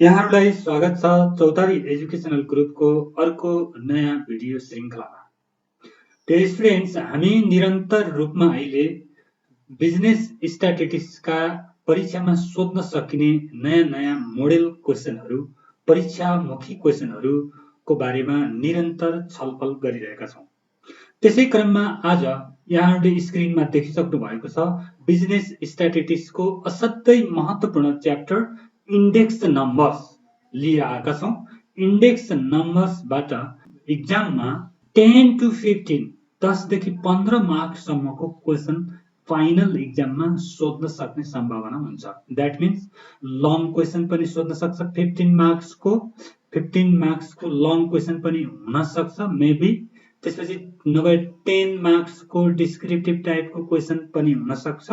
यहाँहरूलाई स्वागत छ चौतारी एजुकेसनल ग्रुपको अर्को नयाँ भिडियो श्रृङ्खलामा। डियर स्टुडेन्ट्स, हामी निरन्तर रूपमा अहिले बिजनेस स्ट्याटिस्टिक्सका परीक्षामा सोध्न सकिने नयाँ मोडेल क्वेसनहरू, परीक्षामुखी क्वेसनहरूको बारेमा निरन्तर छलफल गरिरहेका छौँ। त्यसै क्रममा आज यहाँहरूले स्क्रिनमा देखिसक्नु भएको छ बिजनेस स्ट्याटिस्टिक्सको असाध्यै महत्त्वपूर्ण च्याप्टर इन्डेक्स नम्बर्स लिएर आएका छौँ। इन्डेक्स नम्बर्सबाट इक्जाममा 10 to 15 10 देखि 15 मार्क्ससम्मको क्वेसन फाइनल इक्जाममा सोध्न सक्ने सम्भावना हुन्छ। द्याट मिन्स लङ क्वेसन पनि सोध्न सक्छ, 15 मार्क्सको लङ क्वेसन पनि हुन सक्छ मेबी। त्यसपछि नभए 10 मार्क्सको डिस्क्रिप्टिभ टाइपको क्वेसन पनि हुन सक्छ,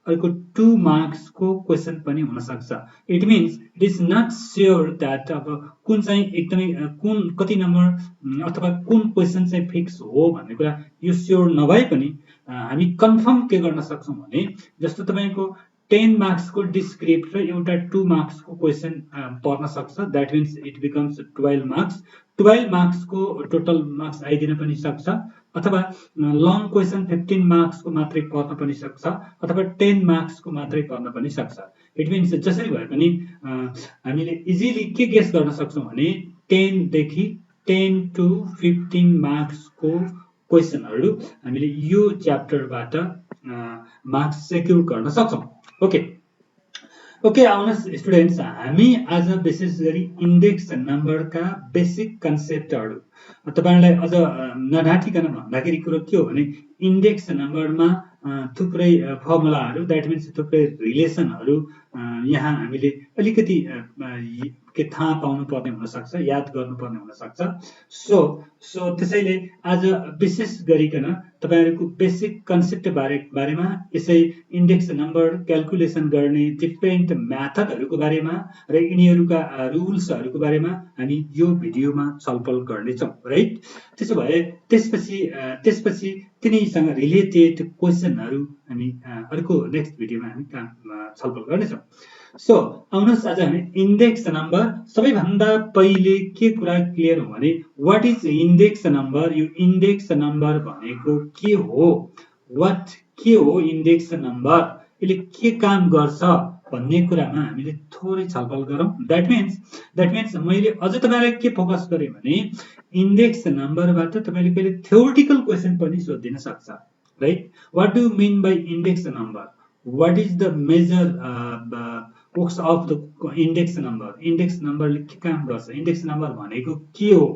अर्को 2 मार्क्सको क्वेसन पनि हुन सक्छ। It means it is not sure that अब कुन चाहिँ एकदमै कुन कति नम्बर अथवा कुन क्वेसन चाहिँ फिक्स हो भन्ने कुरा यो स्योर नभए पनि हामी कन्फर्म के गर्न सक्छौँ भने जस्तो तपाईँको 10 मार्क्सको डिस्क्रिप्ट र एउटा 2 मार्क्सको क्वेसन पर्न सक्छ। That means it becomes 12 marks. 12 मार्क्सको टोटल मार्क्स आइदिन पनि सक्छ, अथवा लङ क्वेसन 15 मार्क्सको मात्रै पर्न पनि सक्छ, अथवा 10 मार्क्सको मात्रै पर्न पनि सक्छ। इट मिन्स जसरी भए पनि हामीले इजिली के गेस गर्न सक्छौँ भने 10 देखि 10 to 15 मार्क्सको क्वेसनहरू हामीले यो च्याप्टरबाट मार्क्स सेक्युर गर्न सक्छौँ। ओके, आउनुहोस् स्टुडेन्ट्स, हामी आज विशेष गरी इन्डेक्स नम्बरका बेसिक कन्सेप्टहरू तपाईँलाई अझ नढाँटिकन भन्दाखेरि कुरो के हो भने इन्डेक्स नम्बरमा थुप्रै फर्मुलाहरू, द्याट मिन्स थुप्रै रिलेसनहरू यहाँ हामीले अलिकति के थाहा पाउनु पर्ने हुनसक्छ, याद गर्नुपर्ने हुनसक्छ। सो त्यसैले आज विशेष गरिकन तपाईँहरूको बेसिक कन्सेप्ट बारेमा, यसै इन्डेक्स नम्बर क्यालकुलेसन गर्ने डिफ्रेन्ट म्याथडहरूको बारेमा र यिनीहरूका रुल्सहरूको बारेमा हामी यो भिडियोमा छलफल गर्नेछौँ, राइट। त्यसो भए त्यसपछि तिनीसँग रिलेटेड क्वेसनहरू हामी अर्को नेक्स्ट भिडियोमा हामी छलफल गर्नेछौँ। सो आउनुहोस्, आज हामी इन्डेक्स नम्बर, सबैभन्दा पहिले के कुरा क्लियर हो भने वाट इज इन्डेक्स नम्बर। यो इन्डेक्स नम्बर भनेको के हो, के हो इन्डेक्स नम्बर, यसले के काम गर्छ भन्ने कुरामा हामीले थोरै छलफल गरौँ। द्याट मिन्स मैले अझ तपाईँलाई के फोकस गरेँ भने इन्डेक्स नम्बरबाट तपाईँले कहिले थ्योरिटिकल क्वेसन पनि सोधिन सक्छ, right. What do mean by index number, what is the major works of the index number, index नम्बरले के काम गर्छ, इन्डेक्स नम्बर भनेको के हो,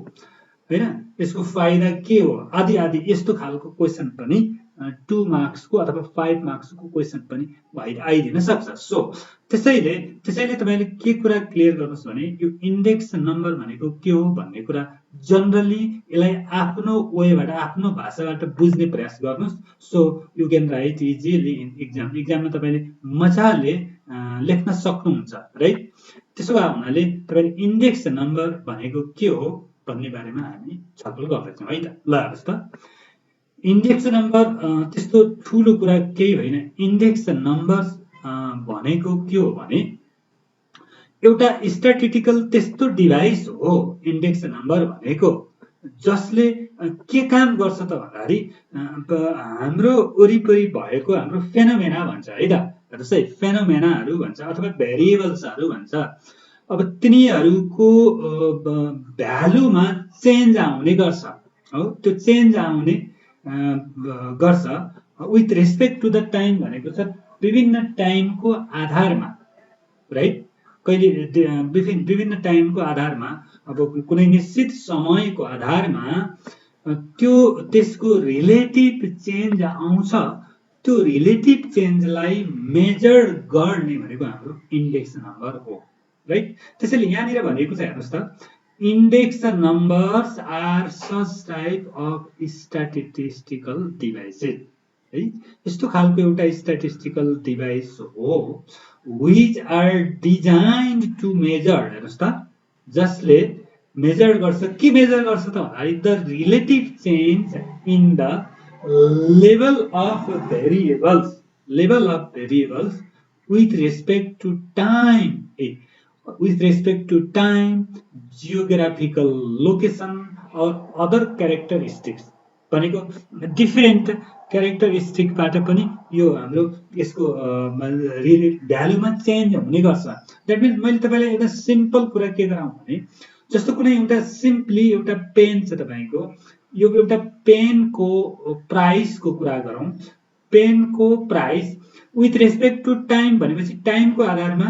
हैन, यसको फाइदा के हो, आदि आदि यस्तो खालको क्वेसन पनि 2 मार्क्सको अथवा 5 मार्क्सको क्वेसन पनि आइदिन सक्छ। सो त्यसैले तपाईँले के कुरा क्लियर गर्नुहोस् भने यो इन्डेक्स नम्बर भनेको के हो भन्ने कुरा जनरली यसलाई आफ्नो वेबाट, आफ्नो भाषाबाट बुझ्ने प्रयास गर्नुहोस्। So you can write easily in इक्जाममा तपाईँले मजाले लेख्न सक्नुहुन्छ, राइट। त्यसो भए हुनाले तपाईँले इन्डेक्स नम्बर भनेको के हो भन्ने बारेमा हामी छलफल गर्दैछौँ, है त। ल हेर्नुहोस् त, इन्डेक्स नम्बर त्यस्तो ठुलो कुरा केही होइन। इन्डेक्स नम्बर भनेको के हो भने एउटा स्ट्याटिस्टिकल त्यस्तो डिभाइस हो इन्डेक्स नम्बर भनेको, जसले के काम गर्छ त भन्दाखेरि हाम्रो वरिपरि भएको हाम्रो फेनोमेना भन्छ, है त। हेर्नुहोस् है, फेनोमेनाहरू भन्छ अथवा भेरिएबल्सहरू भन्छ। अब तिनीहरूको भ्यालुमा चेन्ज आउने गर्छ, हो, त्यो चेन्ज आउने गर्छ with respect to the time भनेको छ विभिन्न टाइमको आधारमा, राइट। कहिले विभिन्न टाइमको आधारमा, अब कुनै निश्चित समयको आधारमा त्यसको रिलेटिभ चेन्ज आउँछ। त्यो रिलेटिभ चेन्जलाई मेजर गर्ने भनेको हाम्रो इन्डेक्स नम्बर हो, राइट। त्यसैले यहाँनिर भनेको चाहिँ हेर्नुहोस् त, index numbers are such type of statistical devices, है। यस्तो खालको एउटा स्ट्याटिस्टिकल डिभाइस हो which are designed to measure, हेर्नुहोस् त, जसले मेजर गर्छ, के मेजर गर्छ त भन्दाखेरि the relative change in the level of variables with respect to time. with respect to time, geographical location or other characteristics. भनेको डिफरेन्ट क्यारेक्टरिस्टिकबाट पनि यो हाम्रो यसको भ्यालुमा चेन्ज हुने गर्छ। द्याट मिन्स मैले तपाईँलाई एउटा सिम्पल कुरा के गराउँ भने जस्तो कुनै एउटा सिम्पली एउटा पेन छ तपाईँको, यो एउटा पेनको प्राइसको कुरा गरौँ। पेनको price with respect to time भनेपछि टाइमको आधारमा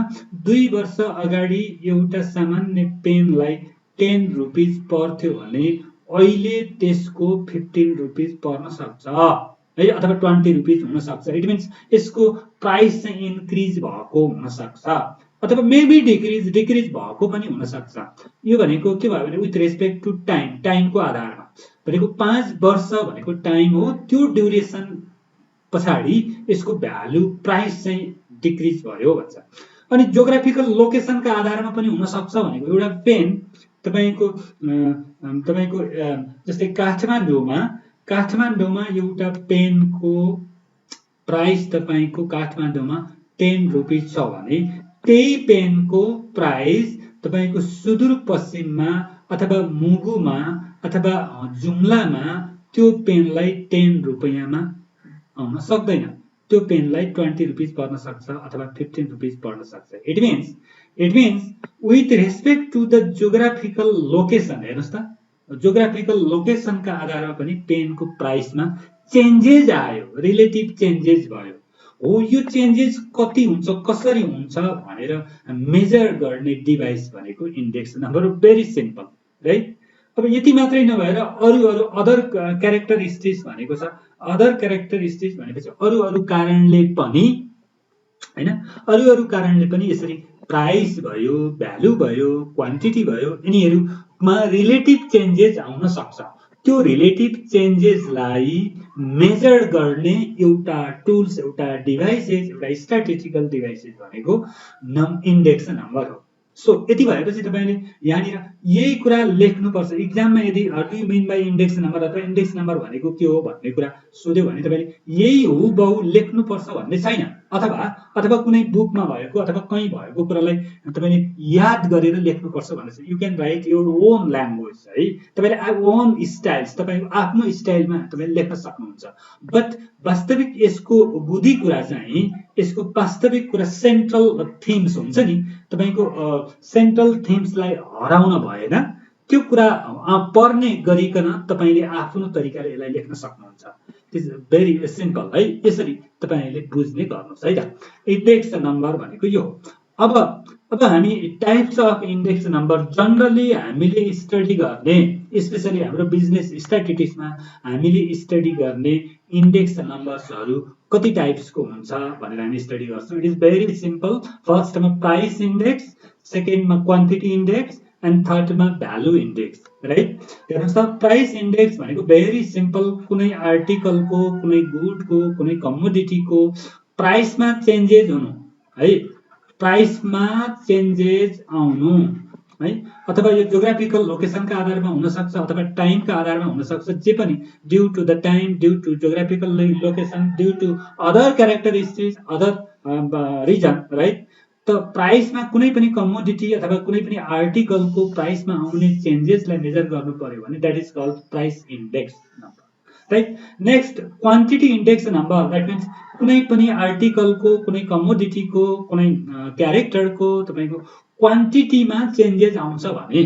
2 वर्ष अगाडि एउटा सामान्य पेनलाई 10 रुपिज पर्थ्यो भने अहिले त्यसको 15 रुपिज पर्न सक्छ है, अथवा 20 रुपिज हुन सक्छ। इट मिन्स यसको प्राइस चाहिँ इन्क्रिज भएको हुन सक्छ अथवा मेबी डिक्रिज भएको पनि हुन सक्छ। यो भनेको के भयो भने विथ रेस्पेक्ट टु टाइम, टाइमको आधारमा भनेको 5 वर्ष भनेको टाइम हो, त्यो ड्युरेसन पछाडि यसको भ्यालु प्राइस चाहिँ डिक्रिज भयो भन्छ। अनि जियोग्राफिकल लोकेसनका आधारमा पनि हुन सक्छ भनेको एउटा पेन तपाईको जस्तै काठमाडौँमा एउटा पेनको प्राइस तपाईको काठमाडौँमा 10 रुपिज छ भने त्यही पेनको प्राइस तपाईको सुदूरपश्चिममा अथवा मुगुमा अथवा जुम्लामा त्यो पेनलाई 10 रुपैयाँमा आउन सक्दैन, त्यो पेनलाई 20 रुपिज पर्न सक्छ अथवा 15 रुपिज पर्न सक्छ। It means with respect to the geographical location, हेर्नुस् त जियोग्राफिकल लोकेसनका आधारमा पनि पेनको प्राइसमा चेन्जेस आयो, रिलेटिभ चेन्जेस भयो। हो, यो चेन्जेस कति हुन्छ कसरी हुन्छ भनेर मेजर गर्ने डिभाइस भनेको index number. Very simple right. अब यति मात्रै नभएर अरू अदर क्यारेक्टरिस्टिक्स भनेको छ। अदर क्यारेक्टरिस्टिक्स भनेपछि अरू कारणले पनि हैन, अरू कारणले पनि यसरी प्राइस भयो, भ्यालु भयो, क्वान्टिटी भयो, यिनीहरुमा रिलेटिभ चेन्जेस आउन सक्छ। त्यो रिलेटिभ चेन्जेसलाई मेजर गर्ने एउटा टुल्स, एउटा डिभाइसेस, एउटा स्ट्याटिस्टिकल डिभाइसेस भनेको इन्डेक्स नम्बर हो। सो यति भएपछि तपाईले यहाँनिर यही कुरा लेख्नुपर्छ। एक्जाममा यदि do you mean by index number अथवा इन्डेक्स नम्बर भनेको के हो भन्ने कुरा सोध्यो भने तपाईले यही हुबहु लेख्नुपर्छ भन्ने छैन। अथवा कुनै बुकमा भएको अथवा कहीँ भएको कुरालाई तपाईले याद गरेर लेख्नुपर्छ भन्ने छ। You can write your own language है, तपाईले ओन स्टाइल्स, तपाईको आफ्नो स्टाइलमा तपाईले लेख्न सक्नुहुन्छ। बट वास्तविक यसको बुद्धि कुरा चाहिँ, यसको वास्तविक कुरा सेन्ट्रल थिम्स हुन्छ नि, तपाईको सेन्ट्रल थिम्सलाई हराउन भएन। त्यो कुरा पर्ने गरिकन तपाईले आफ्नो तरिकाले यसलाई लेख्न सक्नुहुन्छ। इट इज भेरी सिम्पल है, यसरी तपाईले बुझ्ने गर्नुस् है त। इन्डेक्स नम्बर भनेको यो हो। अब हामी types of index number generally हामीले स्टडी गर्ने, स्पेशली हाम्रो बिजनेस स्ट्याटिस्टिक्समा हामीले स्टडी गर्ने इन्डेक्स नम्बर्सहरु कति टाइप्सको हुन्छ भनेर हामी स्टडी गर्छौं। It is very simple. फर्स्टमा प्राइस इन्डेक्स, सेकेन्डमा क्वान्टिटी इन्डेक्स एन्ड थर्डमा भ्यालु इन्डेक्स राइट। हेर्नुस् त, प्राइस इन्डेक्स भनेको भेरी सिम्पल। कुनै आर्टिकलको, कुनै गुडको, कुनै कमोडिटीको प्राइसमा चेन्जेस हुनु है, प्राइसमा चेन्जेस आउनु है, अथवा यो जियोग्राफिकल लोकेसनका आधारमा हुन सक्छ अथवा टाइमका आधारमा हुन सक्छ। जे पनि due to the time, due to geographical location, due to other characteristics, other reason right. त प्राइसमा कुनै पनि कमोडिटी अथवा कुनै पनि आर्टिकलको प्राइसमा आउने चेन्जेसलाई मेजर गर्नु पर्यो भने that is called price index number right. Next quantity index number, that means कुनै पनि आर्टिकलको, कुनै कमोडिटीको, कुनै क्यारेक्टरको तपाईको क्वान्टिटीमा चेन्जेस आउँछ भने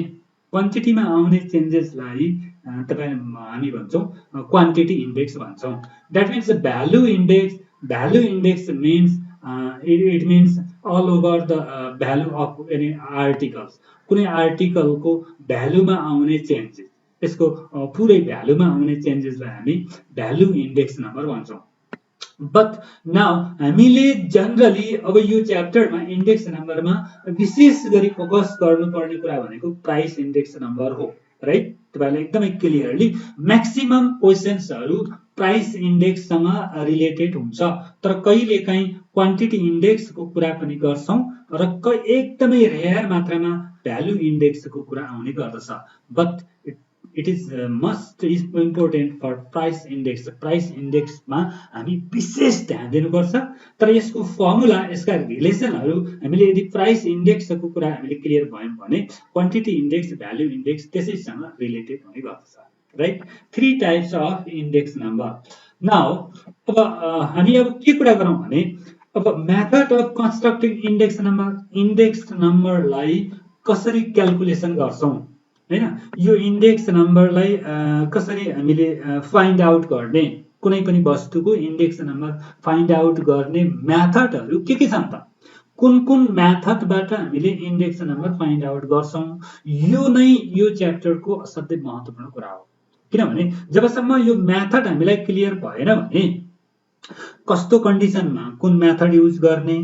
क्वान्टिटीमा आउने चेन्जेसलाई हामी भन्छौं क्वान्टिटी इन्डेक्स भन्छौं। That means value index means it means all over the value of any articles। कुनै आर्टिकलको भ्यालुमा आउने चेन्जेस, यसको पुरै भ्यालुमा आउने चेन्जेसलाई हामी भ्यालु इन्डेक्स नम्बर भन्छौं। बट नाउ हामीले जनरली अब यो च्याप्टरमा इन्डेक्स नम्बरमा विशेष गरी फोकस गर्नुपर्ने कुरा भनेको प्राइस इन्डेक्स नम्बर हो राइट। तपाईलाई एकदमै क्लियरली म्याक्सिमम क्वेशन्सहरु प्राइस इन्डेक्ससँग रिलेटेड हुन्छ, तर कहिलेकाहीँ क्वान्टिटी इन्डेक्सको कुरा पनि गर्छौं र एकदमै रेयर मात्रामा भ्यालु इन्डेक्सको कुरा आउने गर्दछ। But it is must important for price index. Price इन्डेक्समा हामी विशेष ध्यान दिनुपर्छ। तर यसको फर्मुला, यसका रिलेसनहरू हामीले यदि प्राइस इन्डेक्सको कुरा हामीले क्लियर भयौँ भने क्वान्टिटी इन्डेक्स, भ्याल्यु इन्डेक्स त्यसैसँग रिलेटेड हुने गर्दछ, right. 3 types of index number. Now अब हामी अब के कुरा गरौँ भने अब method of constructing index number. Index नम्बरलाई कसरी क्याल्कुलेसन गर्छौँ हैन, यो इन्डेक्स नम्बरलाई कसरी हामीले फाइन्ड आउट गर्ने, कुनै पनि वस्तुको इन्डेक्स नम्बर फाइन्ड आउट गर्ने मेथडहरू के छन् त, कुन कुन मेथडबाट हामीले इन्डेक्स नम्बर फाइन्ड आउट गर्छौँ, यो नै यो च्याप्टरको असाध्यै महत्त्वपूर्ण कुरा हो। किनभने जबसम्म यो मेथड हामीलाई क्लियर भएन भने कस्तो कन्डिसनमा कुन मेथड युज गर्ने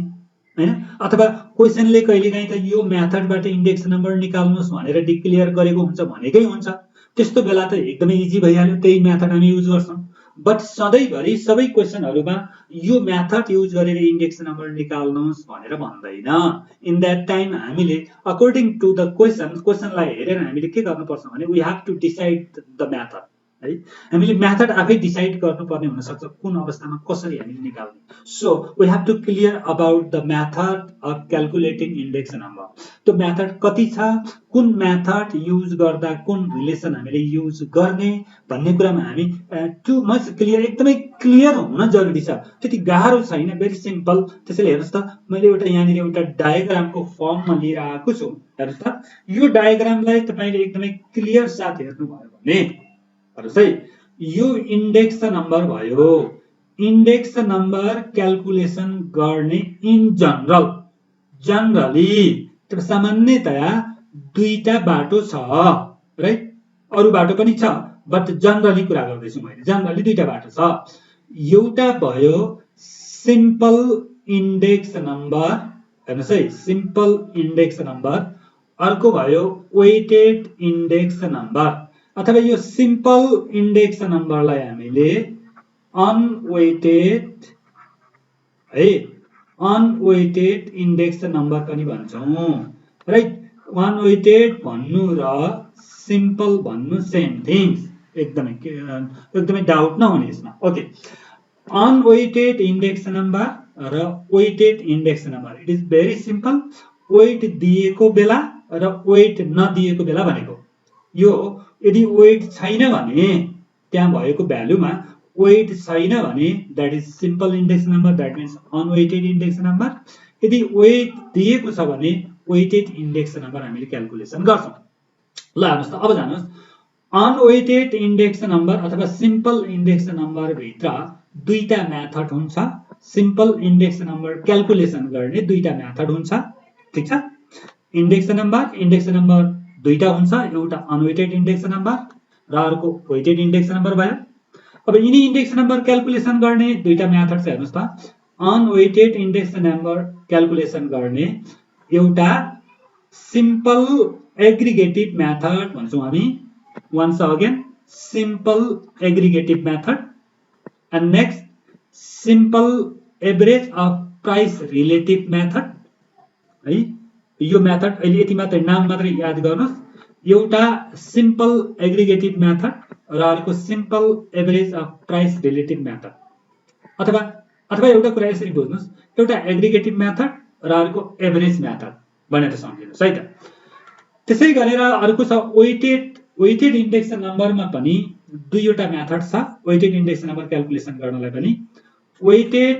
हैन, अथवा क्वेसनले कहिलेकाहीँ त यो मेथडबाट इन्डेक्स नम्बर निकाल्नुस् भनेर डिक्लेयर गरेको हुन्छ, भनेकै हुन्छ, त्यस्तो बेला त एकदमै इजी भइहाल्यो, त्यही मेथड हामी युज गर्छौँ। बट सधैँभरि सबै क्वेसनहरूमा यो मेथड युज गरेर इन्डेक्स नम्बर निकाल्नुस् भनेर भन्दैन। इन द्याट टाइम हामीले अकर्डिङ टु द क्वेसनलाई हेरेर हामीले के गर्नुपर्छ भने we have to decide the method है। हामीले मेथड आफै डिसाइड गर्नुपर्ने हुन सक्छ कुन अवस्थामा कसरी हामीले निकाल्ने। So we have to clear about the method of calculating index number. त्यो मेथड कति छ, कुन मेथड युज गर्दा कुन रिलेसन हामीले युज गर्ने भन्ने कुरामा हामी टु मच क्लियर, एकदमै क्लियर हुन जरुरी छ। त्यति गाह्रो छैन, भेरी सिम्पल। त्यसैले हेर्नुस् त, मैले यहाँनिर एउटा डायग्रामको फर्ममा लिएर आएको छु। हेर्नुस् त, यो डायग्रामलाई तपाईले एकदमै क्लियर साथ हेर्नुभयो भने यो इन्डेक्स नम्बर भयो। इन्डेक्स नम्बर क्याल्कुलेसन गर्ने इन जनरली सामान्यतया दुईटा बाटो छ, राइट। अरु बाटो पनि छ, बट जनरली कुरा गर्दैछु मैले। जनरली दुईटा बाटो छ। एउटा भयो सिम्पल इन्डेक्स नम्बर, हेर्नुस् है, सिम्पल इन्डेक्स नम्बर। अर्को भयो वेटेड इन्डेक्स नम्बर, अथवा यो सिम्पल इन्डेक्स नम्बरलाई हामीले अनवेटेड है, अनवेटेड इन्डेक्स नम्बर पनि भन्छौँ, राइट। अनवेटेड भन्नु र सिम्पल भन्नु सेम थिङ्स, एकदमै डाउट नहुने यसमा। ओके, अनवेटेड इन्डेक्स नम्बर र weighted index number, it is very simple. Weight दिएको बेला र वेट नदिएको बेला भनेको यो, यदि वेट छैन भने त्यहाँ भएको भ्यालुमा वेट छैन भने that is simple index number, that means unweighted index number. यदि वेट दिएको छ भने वेटेड इन्डेक्स नम्बर हामीले क्याल्कुलेसन गर्छौँ। ल हेर्नुस् त, अब जानुस्, अनवेटेड इन्डेक्स नम्बर अथवा सिम्पल इन्डेक्स नम्बर भित्र दुईटा मेथड हुन्छ। सिम्पल इन्डेक्स नम्बर क्याल्कुलेसन गर्ने दुईटा मेथड हुन्छ, ठीक छ। इन्डेक्स नम्बर दुईटा हुन्छ, एउटा अनवेटेड इन्डेक्स नम्बर र अर्को वेटेड इन्डेक्स नम्बर भयो। अब यिनी इन्डेक्स नम्बर क्याल्कुलेसन गर्ने दुईटा मेथड छ। हेर्नुस् त, अनवेटेड इन्डेक्स नम्बर क्याल्कुलेसन गर्ने एउटा सिम्पल एग्रिगेटिभ मेथड भन्छौँ हामी। Once again, simple aggregative method. And next simple average of price relative method है। यो मेथड अहिले यति मात्रै नाम मात्रै याद गर्नुस्। एउटा सिम्पल एग्रिगेटिभ मेथड र अर्को simple average of price relative method. अथवा एउटा कुरा यसरी बुझ्नुस्, एउटा एग्रिगेटिभ मेथड र अर्को एभरेज मेथड भनेर सम्झिनुस् है त। त्यसै गरेर अर्को छ वेटेड इन्डेक्स नम्बरमा पनि दुईवटा मेथड छ। वेटेड इन्डेक्स नम्बर क्याल्कुलेसन गर्नलाई पनि वेटेड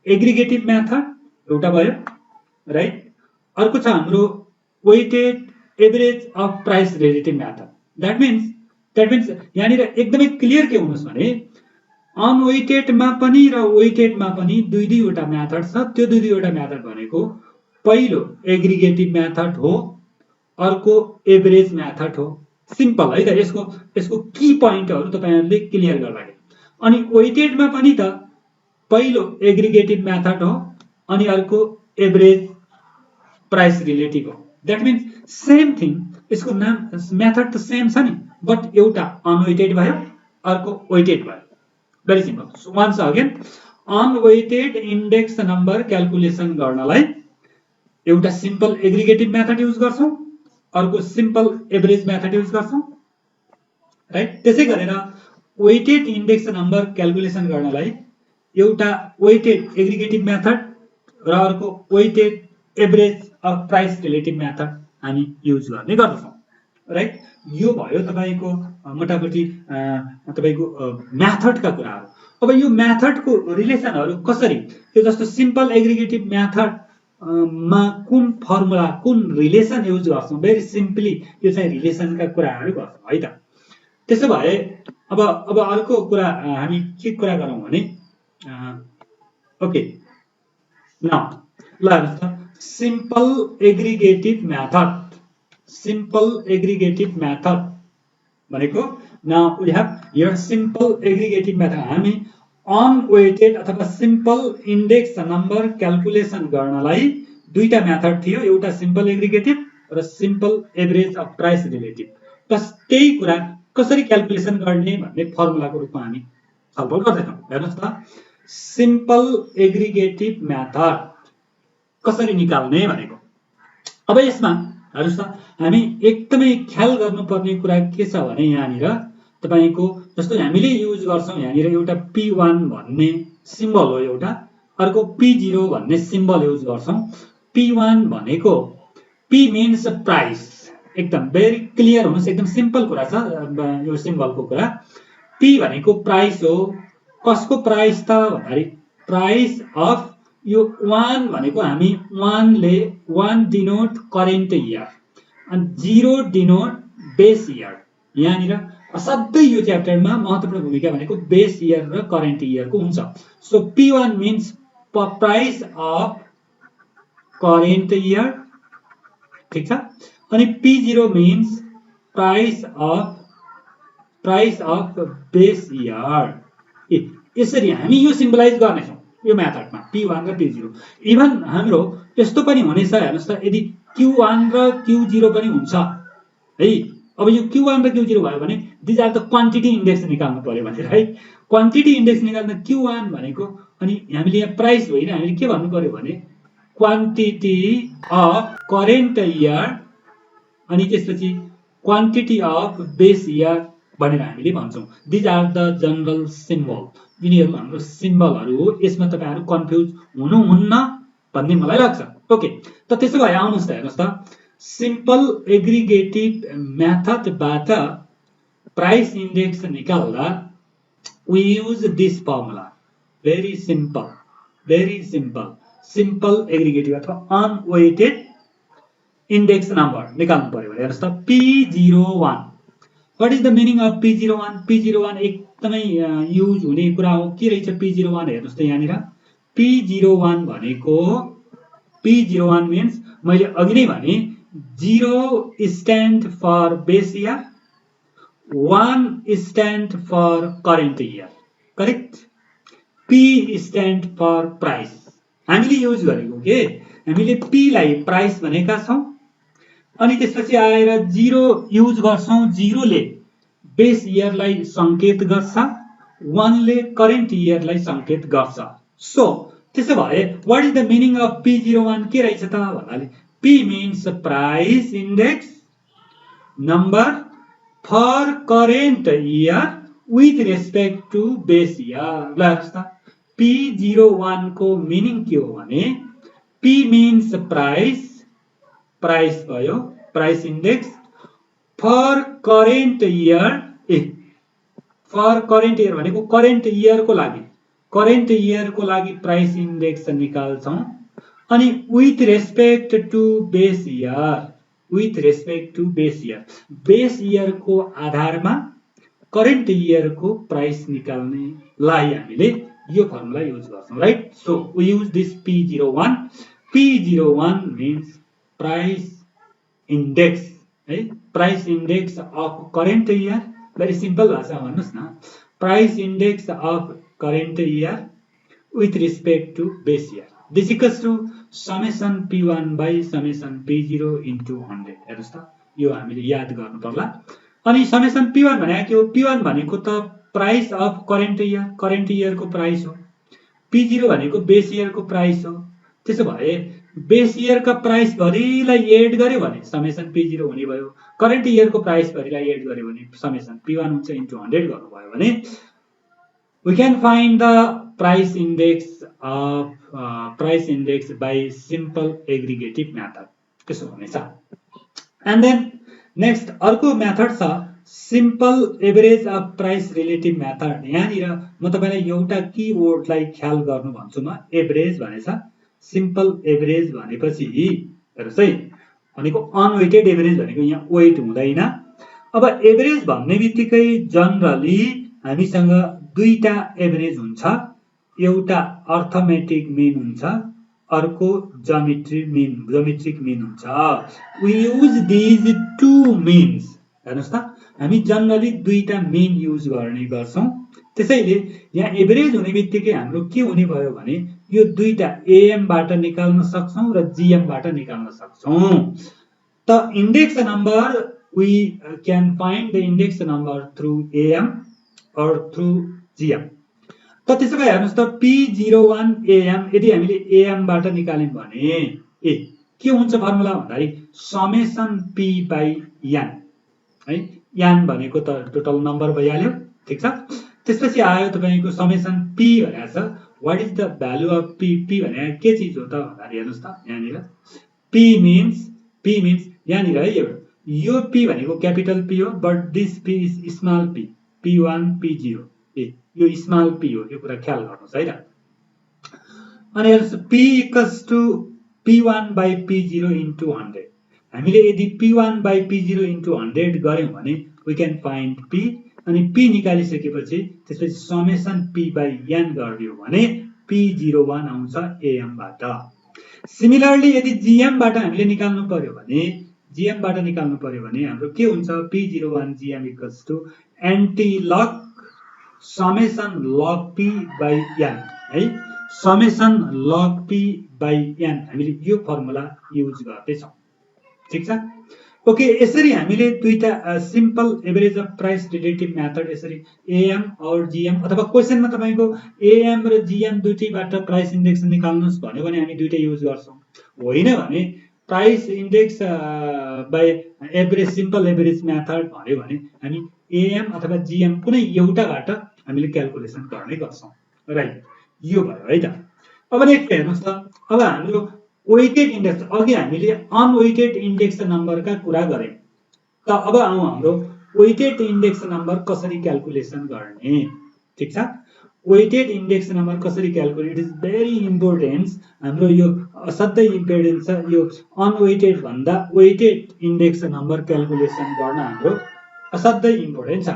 एग्रिगेटिभ मेथड एउटा भयो, राइट। अर्को छ हाम्रो weighted average of price relative method. That means यहाँनिर एकदमै क्लियर के हुनुहोस् भने अनवेटेडमा पनि र वेटेडमा पनि दुईवटा मेथड छ। त्यो दुईवटा मेथड भनेको पहिलो एग्रिगेटिभ मेथड हो, अर्को एभरेज मेथड हो। सिम्पल है त, यसको की पोइन्टहरू तपाईहरुले क्लियर गर्दाखेरि। अनि वेटेडमा पनि त पहिलो एग्रिगेटिभ मेथड हो अनि अर्को एभरेज प्राइस रिलेटिभ हो। द्याट मिन्स सेम थिङ, यसको नाम मेथड त सेम छ नि, बट एउटा अनवेटेड भयो, अर्को वेटेड भयो। Very simple. So once again, unweighted index number calculation गर्नलाई एउटा सिम्पल एग्रिगेटिभ मेथड युज गर्छौँ, अर्को सिम्पल एभरेज मेथड युज गर्छौँ। राइट। त्यसै गरेर वेटेड इन्डेक्स नम्बर क्याल्कुलेसन गर्नलाई एउटा वेटेड एग्रिगेटिभ मेथड र अर्को weighted average of price relative method हामी युज गर्ने गर्दछौँ, राइट। यो भयो तपाईको मोटामोटी तपाईको मेथडका कुराहरू। अब यो मेथडको रिलेसनहरू कसरी, यो जस्तो सिम्पल एग्रिगेटिभ मेथड मा कुन फर्मुला कुन रिलेसन युज गर्छौँ, भेरी सिम्पली यो चाहिँ रिलेसनका कुराहरू गर्छौँ है त। त्यसो भए अब अर्को कुरा हामी के कुरा गरौँ भने ओके नाउ ल हेर्नुस् त simple aggregative method. Simple aggregative method भनेको now we have here simple aggregative method. हामी अनवेटेड अथवा सिम्पल इन्डेक्स नम्बर क्याल्कुलेसन गर्नलाई दुईटा मेथड थियो, एउटा सिम्पल एग्रिगेटिभ र simple average of price relative. बस त्यही कुरा कसरी क्याल्कुलेसन गर्ने भन्ने फर्मुलाको रूपमा हामी छलफल गर्दैछौँ। हेर्नुहोस् त सिम्पल एग्रिगेटिभ मेथड कसरी निकाल्ने भनेको। अब यसमा हेर्नुहोस् त हामी एकदमै ख्याल गर्नुपर्ने कुरा के छ भने यहाँनिर तपाईको जस्तो हामीले युज गर्छौँ यहाँनिर एउटा P1 भन्ने सिम्बल हो एउटा, अर्को P0 भन्ने सिम्बल युज गर्छौँ। P1 भनेको P मिन्स प्राइस, एकदम भेरी क्लियर हुनुहोस्, एकदम सिम्पल कुरा छ यो सिम्बलको कुरा। P भनेको प्राइस हो। कसको प्राइस त भन्दाखेरि प्राइस अफ यो 1 भनेको हामी 1 ले 1 डिनोट करेन्ट इयर अनि 0 डिनोट बेस इयर। यहाँनिर सधैँ यो च्याप्टरमा महत्त्वपूर्ण भूमिका भनेको बेस इयर र करेन्ट इयरको हुन्छ। So P1 means price of current year, ठीक छ। अनि P0 means price of base year. यसरी हामी यो सिम्बलाइज गर्नेछौँ यो मेथडमा P1 र P0। इभन हाम्रो यस्तो पनि हुनेछ हेर्नुहोस् त यदि Q1 र Q0 पनि हुन्छ है। अब यो Q1 र Q0 भयो भने these are the quantity index निकाल्नु पर्यो भने राइट। क्वान्टिटी इन्डेक्स निकाल्दा Q1 भनेको अनि हामीले यहाँ प्राइस होइन हामीले के भन्नु पर्यो भने क्वान्टिटी अफ करेन्ट इयर अनि त्यसपछि क्वान्टिटी अफ बेस इयर भनेर हामीले भन्छौँ। These are the general symbol. यिनीहरू हाम्रो सिम्बलहरू हो। यसमा तपाईहरु कन्फ्युज हुनुहुन्न भन्ने मलाई लाग्छ। ओके त त्यसो भए आउनुस् त हेर्नुस् त सिम्पल एग्रिगेटिभ मेथडबाट प्राइस इन्डेक्स निकाल्दा we use this formula, very simple, very simple, simple aggregative अथवा unweighted index number निकाल्नु पर्यो भने हेर्नुस् त P01। what is the meaning of P01? P01 एकदमै युज हुने कुरा हो। के रहेछ P01 हेर्नुस् त यहाँनिर P01 भनेको P01 means मैले अघि नै भने 0 stand for base year, 1 stand for current year, correct? P stand for price। हामीले युज गरेको के हामीले P लाई प्राइस भनेका छौं अनि त्यसपछि आएर 0 युज गर्छौं। 0 ले बेस इयर लाई संकेत गर्छ, 1 ले करेन्ट इयर लाई संकेत गर्छ। सो त्यसो भए what is the meaning of P01 के रहेछ त भन्नाले P means price index number for current year with respect to base year। ल हेर्नुस् त P01 को मिनिङ के हो भने P means price, प्राइस भयो price index for current year. For current year भनेको करेन्ट इयर को लागि प्राइस इन्डेक्स निकाल्छौं अनि with respect to base year, with respect to base year, base year को आधारमा करेन्ट इयर को प्राइस निकाल्नेलाई हामीले यो फर्मुला युज गर्छौं, right. So we use this P01। P01 means price index है, price index of current year. Very simple भाषा भन्नुस् न price index of current year with respect to base year. This equals to summation P1 by summation P0 into 100। हेर्नुस् त यो हामीले याद गर्नु पर्ला। अनि समेसन P1 भनेको के हो? P1 भनेको त प्राइस अफ करेन्ट इयर को प्राइस हो। P0 भनेको बेस इयर को प्राइस हो। त्यसो भए बेस इयर का प्राइस भरिलाई एड गर्यो भने समेसन P0 हुने भयो। करेन्ट इयर को प्राइस भरिलाई एड गर्यो भने समेसन P1 हुन्छ इन्टु 100 गर्नुभयो भने we can find the price index by simple aggregative method त्यसो हुनेछ। and then next अर्को मेथड छ simple average of price relative method. यहाँनिर म तपाईलाई एउटा कीवर्डलाई ख्याल गर्नु भन्छु म एभरेज भनेछ। सिम्पल एभरेज भनेपछि हेर्नुस् है भनेको अनवेटेड एभरेज भनेको यहाँ वेट हुँदैन। अब एभरेज भन्ने बित्तिकै जनरली हामीसँग दुईटा एभरेज हुन्छ, एउटा अर्थमेटिक मिन हुन्छ, अर्को ज्योमेट्रिक मिन हुन्छ। We use these two means. हेर्नुस् त हामी जनरली दुईटा मिन युज गर्ने गर्छौं। त्यसैले यहाँ एभरेज हुने बित्तिकै हाम्रो के हुने भयो भने यो दुईटा एएम बाट निकाल्न सक्छौं र जीएम बाट निकाल्न सक्छौं। त index number we can find the index number through AM or through GM। त त्यसो भए हेर्नुस् त P01 AM यदि हामीले AM बाट निकाल्यौं भने के हुन्छ फर्मुला भन्दाखेरि समेसन P by N है। N भनेको त टोटल नम्बर भइहाल्यो, ठीक छ। त्यसपछि आयो तपाईको समेसन P भनेको छ what is the value of P। P भने के चीज हो त भन्दाखेरि हेर्नुस् त यहाँनिर P means यहाँनिर है यो P भनेको क्यापिटल P हो but this P is small p, P1 P0 यो स्मल p हो, यो कुरा ख्याल गर्नुस् है त। अनि हेर्नुस् P equals to P1 by P0 into 100। हामीले यदि P1 by P0 into 100 गर्यौं भने we can find P। अनि P निकालिसकेपछि त्यसपछि समेसन P by N गरिदियो भने P01 आउँछ AM बाट। सिमिलरली यदि GM बाट हामीले निकाल्नु पर्यो भने हाम्रो के हुन्छ P01 GM equals to anti log summation log P by N है। Summation log P by N हामीले यो फर्मुला युज गर्दै छौं, ठीक छ। ओके यसरी हामीले दुईटा simple average of price relative method यसरी AM और GM अथवा क्वेशनमा तपाईको AM र GM दुईटैबाट प्राइस इन्डेक्स निकाल्नुस् भन्यो भने हामी दुईटै युज गर्छौं। होइन भने price index by average simple average method भन्यो भने हामी AM अथवा GM कुनै एउटाबाट हामीले क्याल्कुलेसन गर्ने गर्छौं, राइट। यो भयो है त। अब नेक्स्ट हेर्नुस् त अब हाम्रो वेटेड इन्डेक्स अघि हामीले अनवेटेड इन्डेक्स नम्बर का कुरा गरे। त अब आउँ हाम्रो वेटेड इन्डेक्स नम्बर कसरी क्याल्कुलेसन गर्ने, ठीक छ। वेटेड इन्डेक्स नम्बर कसरी क्याल्कुलेट इज भेरी इम्पोर्टेन्ट। हाम्रो यो असाध्यै इम्पोर्टेन्ट छ। यो अनवेटेड भन्दा वेटेड इन्डेक्स नम्बर क्याल्कुलेसन गर्न हाम्रो असाध्यै इम्पोर्टेन्ट छ।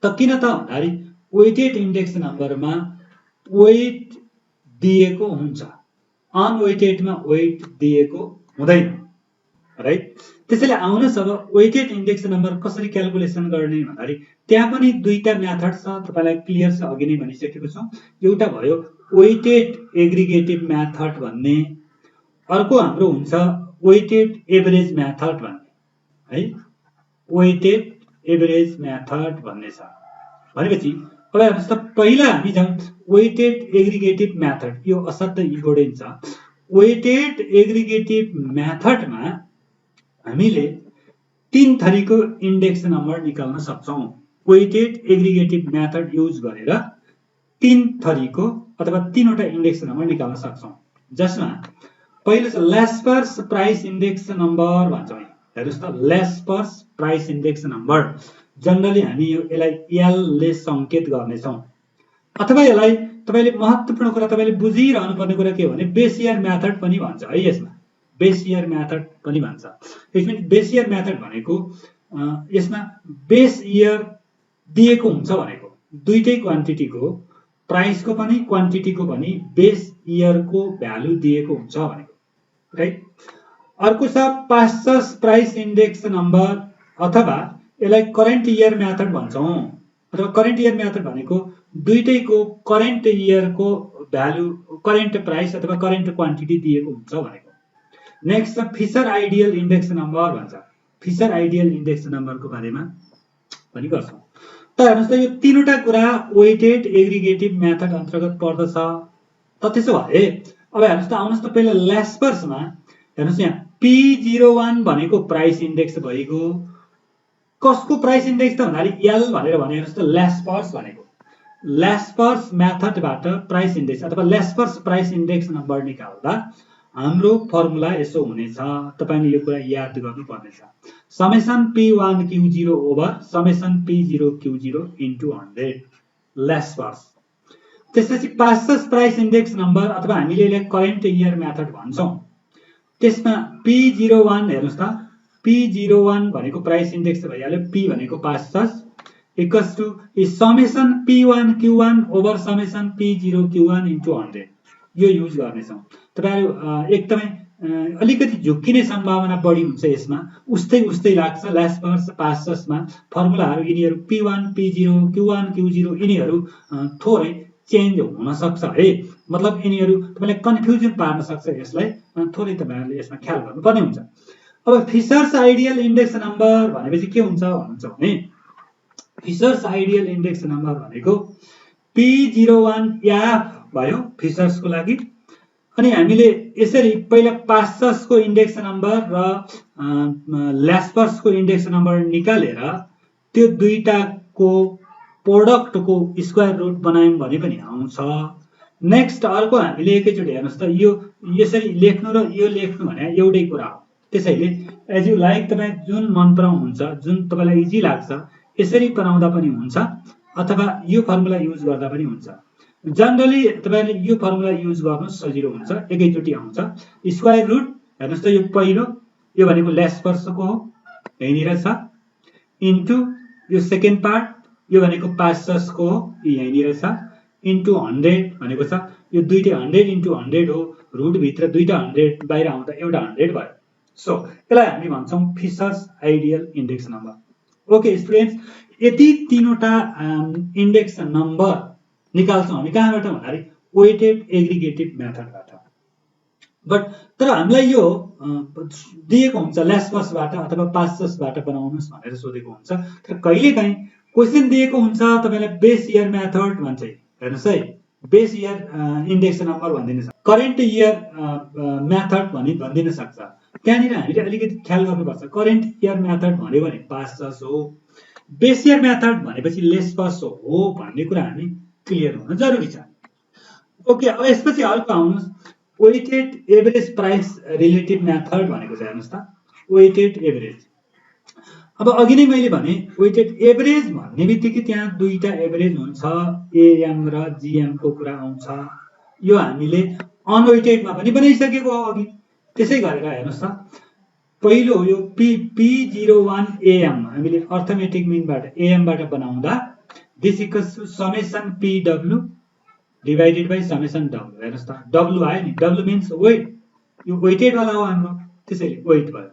त किन त भन्दाखेरि वेटेड इन्डेक्स नम्बरमा वेट दिएको हुन्छ, अनवेटेडमा वेट दिएको हुँदैन, राइट। त्यसैले आउनुहोस् अब वेटेड इन्डेक्स नम्बर कसरी क्याल्कुलेसन गर्ने भन्दाखेरि त्यहाँ पनि दुईटा मेथड छ, तपाईलाई क्लियर छ, अघि नै भनिसकेको छु। एउटा भयो वेटेड एग्रिगेटिभ मेथड भन्ने, अर्को हाम्रो हुन्छ वेटेड एभरेज मेथड भन्ने है। वेटेड एभरेज मेथड भन्ने छ भनेपछि अब हेर्नुस् त पहिला हामी जाउँ वेटेड एग्रिगेटिभ मेथड। यो असाध्यै इम्पोर्टेन्ट छ। वेटेड एग्रिगेटिभ मेथडमा हामीले तीन थरीको इन्डेक्स नम्बर निकाल्न सक्छौं। वेटेड एग्रिगेटिभ मेथड युज गरेर तीन थरीको अथवा तीनवटा इन्डेक्स नम्बर निकाल्न सक्छौं, जसमा पहिलो छ लेस्पर्स प्राइस इन्डेक्स नम्बर भन्छौं। हेर्नुस् त Laspeyres price index number generally हामी यसलाई L ले संकेत गर्नेछौं। अथवा यसलाई तपाईले महत्त्वपूर्ण कुरा तपाईले बुझिरहनु पर्ने कुरा के हो भने बेस इयर मेथड पनि भन्छ है। यसमा बेस इयर मेथड पनि भन्छ। यसमा बेस इयर मेथड भनेको यसमा बेस इयर दिएको हुन्छ भनेको दुईटै क्वान्टिटीको प्राइसको पनि क्वान्टिटीको पनि बेस इयरको भ्यालु दिएको हुन्छ भनेको, राइट। अर्को छ पास्ट प्राइस इन्डेक्स नम्बर अथवा यसलाई करेन्ट इयर मेथड भन्छौं। अथवा करेन्ट इयर मेथड भनेको दुईटैको करेन्ट इयरको भ्यालु करेन्ट प्राइस अथवा करेन्ट क्वान्टिटी दिएको हुन्छ भनेको। नेक्स्ट छ फिशर आइडियल इन्डेक्स नम्बर भन्छ। फिशर आइडियल इन्डेक्स नम्बरको बारेमा पनि गर्छौं। त हेर्नुस् त यो तीनवटा कुरा वेटेड एग्रिगेटिभ मेथड अन्तर्गत पर्दछ। त त्यसो भए अब हेर्नुस् त आउनुस् त पहिला ल्यास्पर्समा हेर्नुस् यहाँ P01 भनेको प्राइस इन्डेक्स भइगयो कसको प्राइस इन्डेक्स त भन्दाखेरि L भनेर भने हेर्नुस् त ल्यास्पर्स भनेको ल्यास्पर्स मेथडबाट प्राइस इन्डेक्स अथवा ल्यास्पर्स प्राइस इन्डेक्स नम्बर निकाल्दा हाम्रो फर्मुला यसो हुनेछ तपाईले यो कुरा याद गर्नुपर्नेछ summation P1 Q0 over summation P0 Q0 into 100 ल्यास्पर्स त्यसपछि पास्टस प्राइस इन्डेक्स नम्बर अथवा हामीले यसलाई करेन्ट इयर मेथड भन्छौं त्यसमा P01 हेर्नुस् त P01 भनेको प्राइस इन्डेक्स भइहाल्यो P भनेको Paasche's equals to summation P1 Q1 over summation P0 Q1 into 100 यो युज गर्नेछौं तपाईहरु एकदमै अलिकति झुक्किने सम्भावना बढी हुन्छ यसमा उस्तै लाग्छ ल्यास्पर्स पास्टसमा फर्मुलाहरु यिनीहरु P1 P0 Q1 Q0 यिनीहरु थोरै चेन्ज हुन सक्छ है मतलब यिनीहरु तपाईलाई कन्फ्युजन पार्न सक्छ यसलाई थोरै तपाईहरुले यसमा ख्याल गर्नुपर्ने हुन्छ अब फिशर्स आइडियल इन्डेक्स नम्बर भनेपछि के हुन्छ भन्नुहुन्छ भने फिशर्स आइडियल इन्डेक्स नम्बर भनेको P01 F भयो फिशर्स को लागि अनि हामीले यसरी पहिला पास्टस को इन्डेक्स नम्बर र ल्यास्पर्स को इन्डेक्स नम्बर निकालेर त्यो दुईटाको प्रोडक्ट को स्क्वायर रुट बनायौं भने पनि आउँछ नेक्स्ट अर्को हामीले एकैचोटी हेर्नुस् त यो यसरी लेख्नु र यो लेख्नु भने एउटै कुरा हो त्यसैले एज यु लाइक तपाई जुन मन पराउनुहुन्छ जुन तपाईलाई इजी लाग्छ यसरी बनाउँदा पनि हुन्छ अथवा यो फर्मुला युज गर्दा पनि हुन्छ जनरली तपाईले यो फर्मुला युज गर्नु सजिलो हुन्छ एकैचोटी आउँछ स्क्वायर रुट हेर्नुस् त यो पहिलो यो भनेको ल्यास्पर्स को हो यहीँनिर छ इन्टु यो सेकेन्ड पार्ट यो भनेको पास्टस को हो यहीँनिर छ इन्टु 100 भनेको छ यो दुईटै 100 इन्टु 100 हो रुट भित्र दुईटा 100 बाहिर आउँदा एउटा 100 भयो सो यसलाई हामी भन्छौं Fisher's ideal index number okay students यति तीनवटा इन्डेक्स नम्बर निकाल्छौं हामी कहाँबाट भन्दाखेरि वेटेड एग्रिगेटेड मेथडबाट बट तर हामीलाई यो दिएको हुन्छ ल्यास्पर्सबाट अथवा पास्टसबाट बनाउनुस् भनेर सोधेको हुन्छ तर कहिलेकाहीँ क्वेशन दिएको हुन्छ तपाईलाई बेस इयर मेथड भन्छ हेर्नुस् है बेस इयर इन्डेक्स नम्बर भन्दिन सक्छ करेन्ट इयर मेथड भन्दिन सक्छ त्यहाँनिर हामीले अलिकति ख्याल गर्नुपर्छ करेन्ट इयर मेथड भन्यो भने पास्टस हो बेस इयर मेथड भनेपछि ल्यास्पर्स हो भन्ने कुरा हामी क्लियर हुन जरुरी छ ओके अब यसपछि अर्को आउनुस् weighted average price relative method भनेको छ हेर्नुस् त वेटेड एभरेज अब अघि नै मैले भने वेटेड एभरेज भन्ने बित्तिकै त्यहाँ दुईटा एभरेज हुन्छ एएम र जीएम को कुरा आउँछ यो हामीले अनवेटेडमा पनि बनाइसकेको हो अघि त्यसै गरेर हेर्नुस् त पहिलो यो P01 AM हामीले अर्थमेटिक मिनबाट AM बाट बनाउँदा this equals to summation PW divided by summation W हेर्नुस् त W आयो नि W मिन्स वेट यो वेटेड वाला हो हाम्रो त्यसैले वेट भयो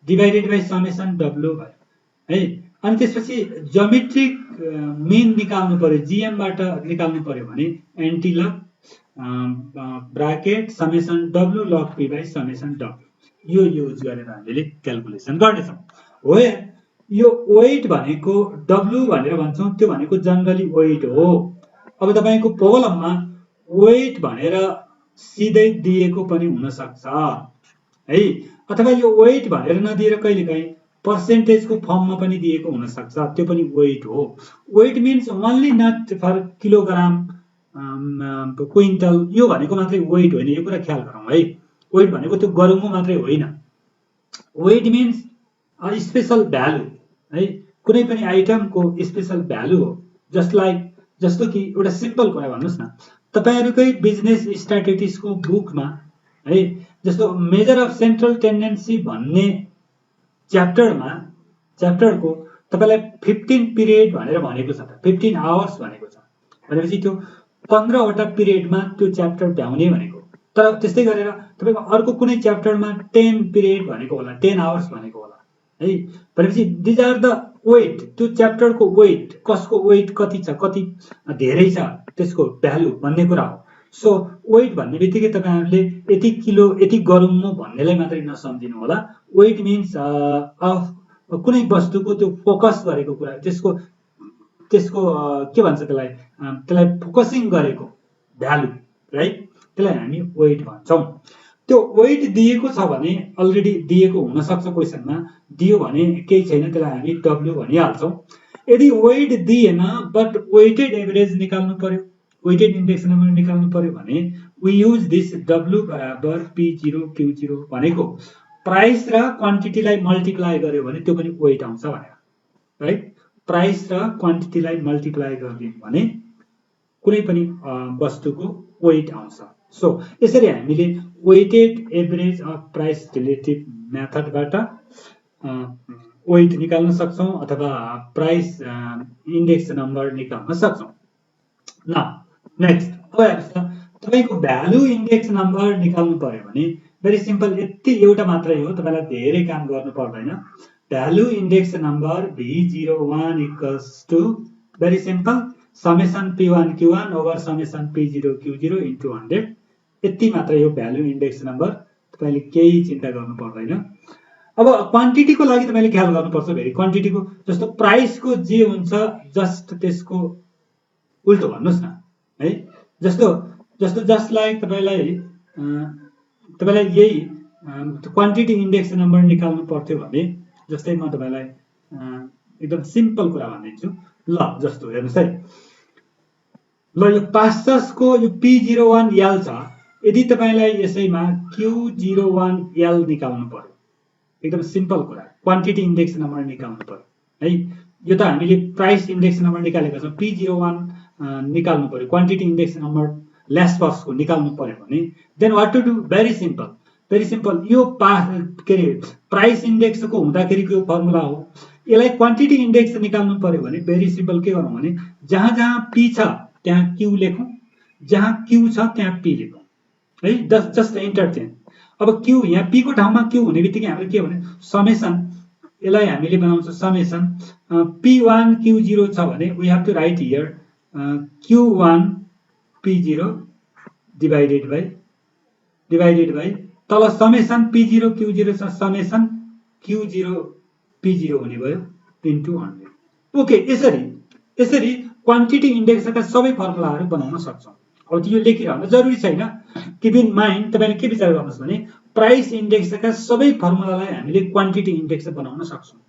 डिवाइडेड बाइ समेसन W भयो है अनि त्यसपछि ज्योमेट्रिक मिन निकाल्नु पर्यो जीएम बाट निकाल्नु पर्यो भने anti log bracket summation W log P by summation W यो युज गरेर हामीले क्याल्कुलेसन गर्नेछौं हो यो वेट भनेको W भनेर भन्छौं त्यो भनेको जनरली वेट हो अब तपाईको प्रब्लममा वेट भनेर सिधै दिएको पनि हुन सक्छ है अथवा यो वेट भनेर नदिएर कहिलेकाहीँ पर्सेन्टेज को फर्ममा पनि दिएको हुन सक्छ त्यो पनि वेट हो weight means only not for kilogram quintal यो भनेको मात्रै वेट होइन यो कुरा ख्याल गरौँ है वेट भनेको त्यो गरुङको मात्रै होइन weight means a special value है कुनै पनि आइटमको स्पेशल भ्यालु हो जस्तो कि एउटा सिम्पल कुरा भन्नुस् न तपाईहरुकै बिजनेस स्ट्याटिस्टिक्स को बुकमा है जस्तो मेजर अफ सेन्ट्रल टेन्डेन्सी भन्ने च्याप्टरको तपाईलाई 15 पिरियड भनेर भनेको छ 15 आवर्स भनेको छ भनेपछि त्यो 15 वटा पिरियडमा त्यो च्याप्टर भ्याउने भनेको तर त्यस्तै गरेर तपाईको अर्को कुनै च्याप्टरमा 10 पिरियड भनेको होला 10 आवर्स भनेको होला है भनेपछि दिज आर द वेट त्यो च्याप्टरको वेट कसको वेट कति छ कति धेरै छ त्यसको भ्यालु भन्ने कुरा हो सो वेट भन्ने बित्तिकै तपाईहरुले यति किलो यति गरौँ भन्नेलाई मात्रै नसम्झिनु होला वेट मिन्स अफ कुनै वस्तुको त्यो फोकस गरेको कुरा त्यसको के भन्छ त्यसलाई फोकसिङ गरेको भ्यालु राइट त्यसलाई हामी वेट भन्छौँ। त्यो वेट दिएको छ भने अलरेडी दिएको हुन सक्छ क्वेशनमा, दियो भने केही छैन त्यसलाई हामी W भनिहाल्छौँ। यदि वेट दिएन बट वेटेड एभरेज निकाल्नु पर्यो, वेटेड इन्डेक्स नम्बर निकाल्नु पर्यो भने वी युज दिस W बराबर P0 Q0 भनेको प्राइस र क्वान्टिटीलाई मल्टिप्लाई गर्यो भने त्यो पनि वेट आउँछ भनेर, राइट। प्राइस र क्वान्टिटीलाई मल्टिप्लाई गरिदियो भने कुनै पनि वस्तुको वेट आउँछ। सो यसरी हामीले weighted average of price relative मेथडबाट वेट निकाल्न सक्छौँ अथवा प्राइस इन्डेक्स नम्बर निकाल्न सक्छौँ। न नेक्स्ट अब हेर्नुहोस् त, तपाईँको भ्यालु इन्डेक्स नम्बर निकाल्नु पर्यो भने भेरी सिम्पल, यति एउटा मात्रै हो, तपाईँलाई धेरै काम गर्नु पर्दैन। Value index number V01 equals to very simple summation P1 Q1 over summation P0 Q0 into 100, यति मात्रै हो भ्यालु इन्डेक्स नम्बर, तपाईँले केही चिन्ता गर्नु पर्दैन। अब क्वान्टिटीको लागि तपाईँले ख्याल गर्नुपर्छ। फेरि क्वान्टिटीको जस्तो प्राइसको जे हुन्छ जस्ट त्यसको उल्टो भन्नुहोस् न है, जस्तो जस्तो जस्ट लाइक तपाईँलाई यही क्वान्टिटी इन्डेक्स नम्बर निकाल्नु पर्थ्यो भने जस्तै म तपाईँलाई एकदम सिम्पल कुरा भनिदिन्छु। ल जस्तो हेर्नुहोस् है, ल यो पास्टर्सको यो P01L छ, यदि तपाईँलाई यसैमा Q01L निकाल्नु पर्यो, एकदम सिम्पल कुरा, क्वान्टिटी इन्डेक्स नम्बर निकाल्नु पर्यो है। यो त हामीले प्राइस इन्डेक्स नम्बर निकालेको छौँ, P01 निकाल्नु पर्यो, क्वान्टिटी इन्डेक्स नम्बर लेस फर्स्टको निकाल्नु पर्यो भने then what to do, very simple, very simple. यो के अरे प्राइस इन्डेक्सको हुँदाखेरिको यो फर्मुला हो। यसलाई क्वान्टिटी इन्डेक्स निकाल्नु पर्यो भने भेरी सिम्पल के गरौँ भने जहाँ जहाँ P छ त्यहाँ Q लेखौँ, जहाँ Q छ त्यहाँ P लेखौँ है, जस्ट इन्टरचेन्ज। अब Q यहाँ P को ठाउँमा Q हुने बित्तिकै हामीले के भने समेसन, यसलाई हामीले बनाउँछौँ समेसन P1 Q0 छ भने we have to write here Q1 P0 divided by तल समेसन P0 Q0 छ, समेसन Q0 P0 हुने भयो इन्टु 100। ओके, यसरी क्वान्टिटी इन्डेक्सका सबै फर्मुलाहरू बनाउन सक्छौँ। अब यो लेखिरहनु जरुरी छैन, किप इन माइन्ड। तपाईँले के विचार गर्नुहोस् भने प्राइस इन्डेक्सका सबै फर्मुलालाई हामीले क्वान्टिटी इन्डेक्स बनाउन सक्छौँ।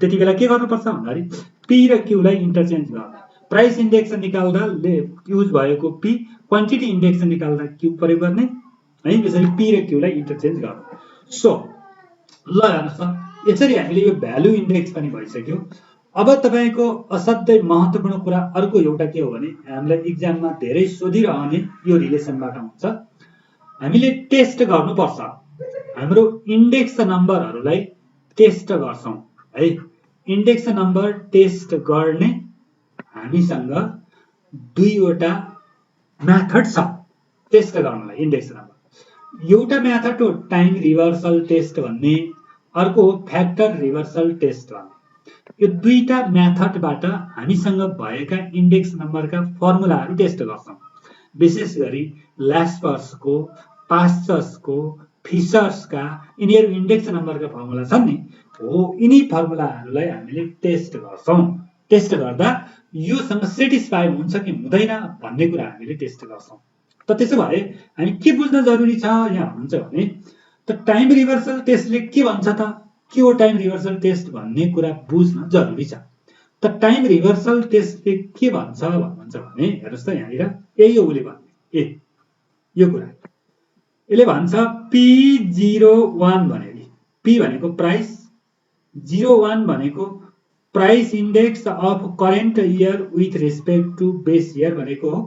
त्यति बेला के गर्नुपर्छ भन्दाखेरि P र Q लाई इन्टरचेन्ज गर्नु, प्राइस इन्डेक्स निकाल्दा युज भएको P, क्वान्टिटी इन्डेक्स निकाल्दा Q प्रयोग गर्ने है, यसरी P र Q लाई इन्टरचेन्ज गर्नु। सो ल हेर्नुहोस् त, यसरी हामीले यो भ्यालु इन्डेक्स पनि भइसक्यो। अब तपाईको असाध्यै महत्त्वपूर्ण कुरा अर्को एउटा के हो भने हामीलाई एक्जाममा धेरै सोधिरहने यो रिलेसनबाट हुन्छ, हामीले टेस्ट गर्नुपर्छ। हाम्रो इन्डेक्स नम्बरहरूलाई टेस्ट गर्छौं है। इन्डेक्स नम्बर टेस्ट गर्ने हामीसँग दुईवटा मेथड छ टेस्ट गर्नलाई इन्डेक्स नम्बर। एउटा मेथड हो टाइम रिभर्सल टेस्ट भन्ने, अर्को हो फैक्टर रिभर्सल टेस्ट भन्ने। यो दुईटा मेथडबाट हामीसँग भएका इन्डेक्स नम्बरका फर्मुलाहरू टेस्ट गर्छौं। विशेष गरी ल्यास्पर्सको, पास्चर्सको, फिशर्सका यिनीहरू इन्डेक्स नम्बरका फर्मुला छन् नि, हो यिनी फर्मुलाहरूलाई हामीले टेस्ट गर्छौं। टेस्ट गर्दा योसँग सेटिस्फाई हुन्छ कि हुँदैन भन्ने कुरा हामीले टेस्ट गर्छौं। त त्यसो भए हामी के बुझ्न जरुरी छ यहाँ हुन्छ भने त टाइम रिभर्सल टेस्टले के भन्छ त, के हो टाइम रिभर्सल टेस्ट भन्ने कुरा बुझ्न जरुरी छ। त टाइम रिभर्सल टेस्टले के भन्छ भन्नुहुन्छ भने हेर्नुस् त यहाँनिर यही हो उले भन्ने ए यो कुरा। यसले भन्छ P01 भनेको P भनेको प्राइस, 01 भनेको price index of current year with respect to base year भनेको हो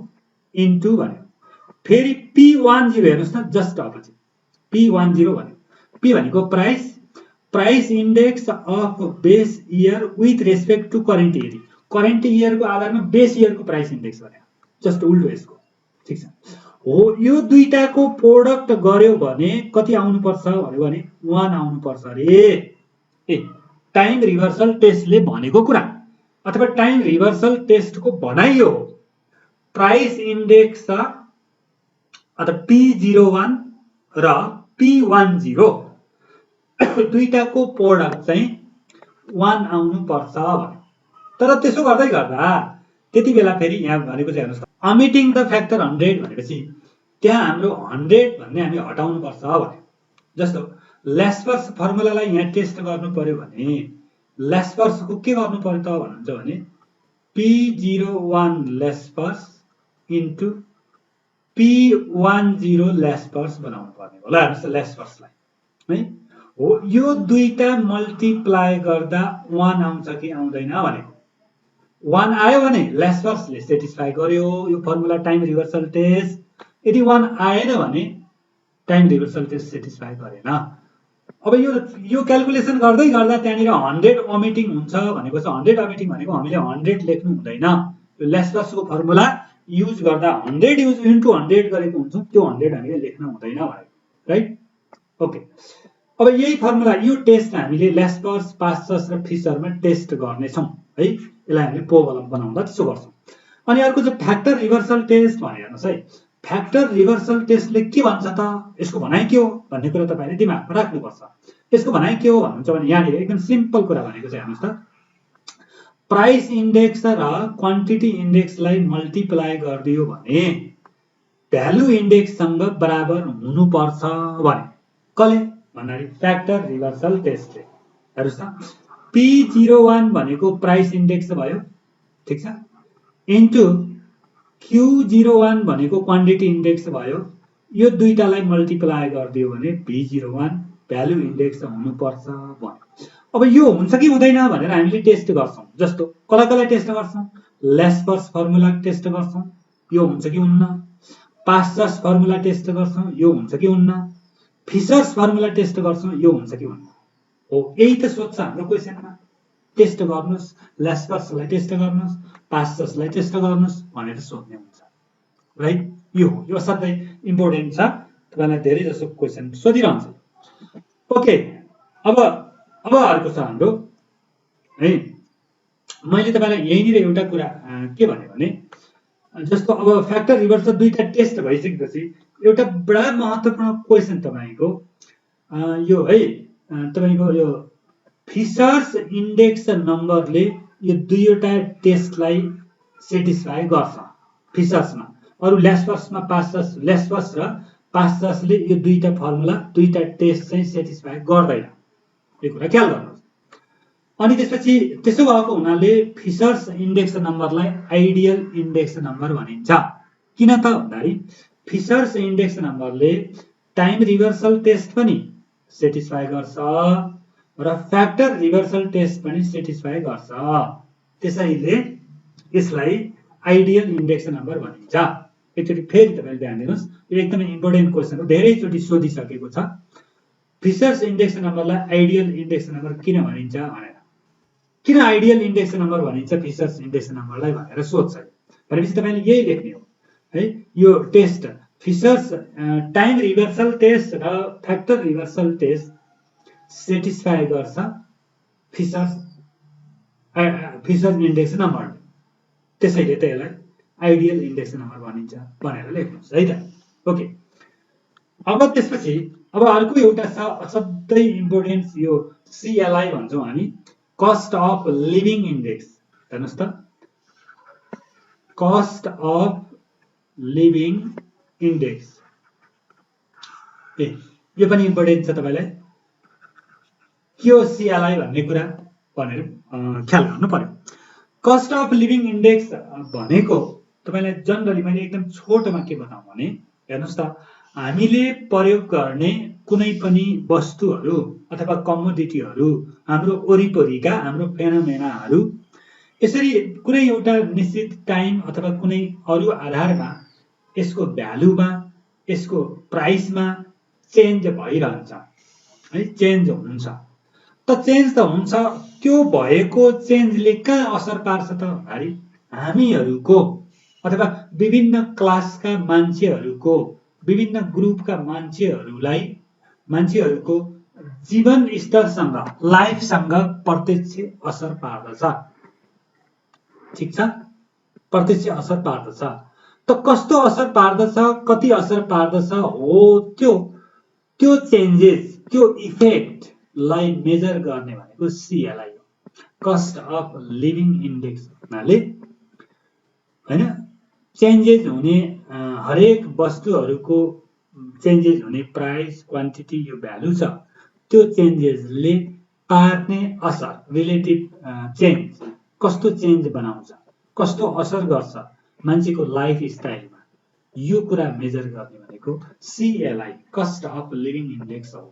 इन्टु भन्यो। फेरि P10 हेर्नुस् न जस्ट अपोजिट, P10 भन्यो P भनेको price, price index of base year with respect to current year, current year को आधारमा बेस इयर को प्राइस इन्डेक्स भन्यो, जस्ट उल्टो यसको, ठीक छ हो। यो दुईटाको प्रोडक्ट गर्यो भने कति आउनु पर्छ भने 1 आउनु पर्छ रे। ए टाइम रिभर्सल टेस्टले भनेको कुरा अथवा टाइम रिभर्सल टेस्टको भनाइ हो प्राइस इन्डेक्स अथवा P01 र P10 दुईटाको प्रोडक्ट चाहिँ 1 आउनु पर्छ भन्यो। तर त्यसो गर्दै गर्दा त्यति बेला फेरि यहाँ भनेको चाहिँ हेर्नुस्, अमिटिङ द फ्याक्टर 100 भनेपछि त्यहाँ हाम्रो 100 भन्ने हामी हटाउनु पर्छ भने जस्तो लेस्पर्स फर्मुलालाई यहाँ टेस्ट गर्नु पर्यो भने लेस्पर्सको के गर्नु पर्यो त भन्नुहुन्छ भने P01 Laspeyres into P10 Laspeyres बनाउनु पर्ने होला हेर्नुहोस् लेस्पर्सलाई है हो यो दुईटा मल्टिप्लाई गर्दा 1 आउँछ कि आउँदैन भनेको 1 आयो भने लेस्पर्सले सेटिस्फाई गर्यो यो फर्मुला टाइम रिभर्सल टेस्ट यदि 1 आएन भने टाइम रिभर्सल टेस्ट सेटिस्फाई गरेन अब यो क्याल्कुलेसन गर्दै गर्दा त्यहाँनिर 100 ओमिटिङ हुन्छ भनेको छ 100 ओमिटिङ भनेको हामीले 100 लेख्नु हुँदैन यो लेस्पर्सको फर्मुला युज गर्दा 100 युज इन्टु 100 गरेको हुन्छ त्यो 100 हामीले लेख्न हुँदैन भनेको राइट ओके अब यही फर्मुला यो टेस्ट हामीले लेस्पर्स पास्चस र फिसरमा टेस्ट गर्नेछौँ है यसलाई हामीले प्रोब्लम बनाउँदा त्यसो गर्छौँ अनि अर्को चाहिँ फ्याक्टर रिभर्सल टेस्ट भने हेर्नुहोस् है फ्याक्टर रिभर्सल टेस्टले के भन्छ त यसको भनाइ के हो भन्ने कुरा तपाईले दिमागमा राख्नुपर्छ यसको भनाइ के हो भन्नुहुन्छ भने यहाँनिर एकदम सिम्पल कुरा भनेको चाहिँ हेर्नुहोस् त प्राइस इन्डेक्स र क्वान्टिटी इन्डेक्सलाई मल्टिप्लाई गरिदियो भने भ्यालु इन्डेक्ससँग बराबर हुनुपर्छ भने कसले भन्नाले फ्याक्टर रिभर्सल टेस्टले हेर्नुहोस् त P01 भनेको प्राइस इन्डेक्स भयो ठीक छ इन्टु Q01 भनेको क्वान्टिटी इन्डेक्स भयो यो दुईटालाई मल्टिप्लाई गरिदियो भने P01 भ्यालु इन्डेक्स हुनुपर्छ भन्यो अब यो हुन्छ कि हुँदैन भनेर हामीले टेस्ट गर्छौं जस्तो कसलाई टेस्ट गर्छौं लेस्पर्स फर्मुला टेस्ट गर्छौं यो हुन्छ कि हुन्न पास्चस फर्मुला टेस्ट गर्छौं यो हुन्छ कि हुन्न फिशर्स फर्मुला टेस्ट गर्छौं यो हुन्छ कि हुन्न हो यही त सोध्छ हाम्रो क्वेशनमा टेस्ट गर्नुस् लेस्पर्सलाई टेस्ट गर्नुस् पास्चसलाई टेस्ट गर्नुस् भनेर सोध्ने हुन्छ राइट यो असाध्यै इम्पोर्टेन्ट छ तपाईलाई धेरै जसो क्वेशन सोधिरहन्छ ओके अब अर्को छ हाम्रो है मैले तपाईलाई यहीँनिर एउटा कुरा के भने जस्तो अब फ्याक्टर रिभर्सल दुईटा टेस्ट भइसकेपछि एउटा बडा महत्त्वपूर्ण क्वेशन तपाईको यो है तपाईको यो फिशर्स इन्डेक्स नम्बरले यो दुईवटा टेस्टलाई सेटिस्फाई गर्छ फिशर्समा अरु लेस्पर्समा पास्चस लेस्पर्स र पास्चसले यो दुईटा फर्मुला दुईटा टेस्ट चाहिँ सेटिस्फाई गर्दैन यो कुरा ख्याल गर्नुहोस् अनि त्यसपछि त्यसो भएको हुनाले फिशर्स इन्डेक्स नम्बरलाई आइडियल इन्डेक्स नम्बर भनिन्छ किन त भन्दाखेरि फिशर्स इन्डेक्स नम्बरले टाइम रिभर्सल टेस्ट पनि सेटिस्फाई गर्छ र फ्याक्टर रिभर्सल टेस्ट पनि सेटिस्फाई गर्छ त्यसैले यसलाई आइडियल इन्डेक्स नम्बर भनिन्छ एकचोटी फेरि तपाईले ध्यान दिनुस् यो एकदमै इम्पोर्टेन्ट क्वेशन हो धेरै चोटी सोधिसकेको छ फिशर्स इन्डेक्स नम्बरलाई आइडियल इन्डेक्स नम्बर किन भनिन्छ भनेर किन आइडियल इन्डेक्स नम्बर भनिन्छ फिशर्स इन्डेक्स नम्बरलाई भनेर सोध्छ भनेपछि तपाईले यही लेख्ने हो है यो test Fisher's time reversal test र फ्याक्टर रिभर्सल टेस्ट सेटिस्फाई गर्छ फिशर्स इन्डेक्स नम्बर त्यसैले त यसलाई आइडियल इन्डेक्स नम्बर भनिन्छ भनेर लेख्नुस् है त ओके अब त्यसपछि अब अर्को एउटा छ असाध्यै इम्पोर्टेन्ट यो CLI भन्छौं हामी कस्ट अफ लिभिङ इन्डेक्स हेर्नुस् त कस्ट अफ लिभिङ इन्डेक्स यो पनि इम्पोर्टेन्ट छ तपाईलाई के हो CLI भन्ने कुरा भनेर ख्याल गर्नु पर्यो कस्ट अफ लिभिङ इन्डेक्स भनेको तपाईलाई जनरली मैले एकदम छोटोमा के बताउँ भने हेर्नुस् त हामीले प्रयोग गर्ने कुनै पनि वस्तुहरू अथवा कमोडिटीहरू हाम्रो वरिपरिका हाम्रो फेनोमेनाहरू यसरी कुनै एउटा निश्चित टाइम अथवा कुनै अरु आधारमा यसको भ्यालुमा यसको प्राइसमा चेन्ज भइरहन्छ है चेन्ज हुन्छ त चेन्ज त हुन्छ त्यो भएको चेन्जले कहाँ असर पार्छ त भन्दाखेरि हामीहरूको अथवा विभिन्न क्लासका मान्छेहरूको विभिन्न ग्रुपका मान्छेहरूको जीवन स्तरसँग लाइफसँग प्रत्यक्ष असर पार्दछ ठीक छ प्रत्यक्ष असर पार्दछ त कस्तो असर पार्दछ कति असर पार्दछ हो त्यो चेन्जेस त्यो इफेक्ट लाई मेजर गर्ने भनेको CLI हो कस्ट अफ लिभिङ इन्डेक्स भन्नाले हैन चेन्जेस हुने हरेक वस्तुहरूको चेन्जेस हुने प्राइस क्वान्टिटी यो भ्यालु छ त्यो चेन्जेसले पार्ने असर रिलेटिभ चेन्ज कस्तो चेन्ज बनाउँछ कस्तो असर गर्छ मान्छेको लाइफ स्टाइलमा यो कुरा मेजर गर्ने भनेको CLI cost of living index हो।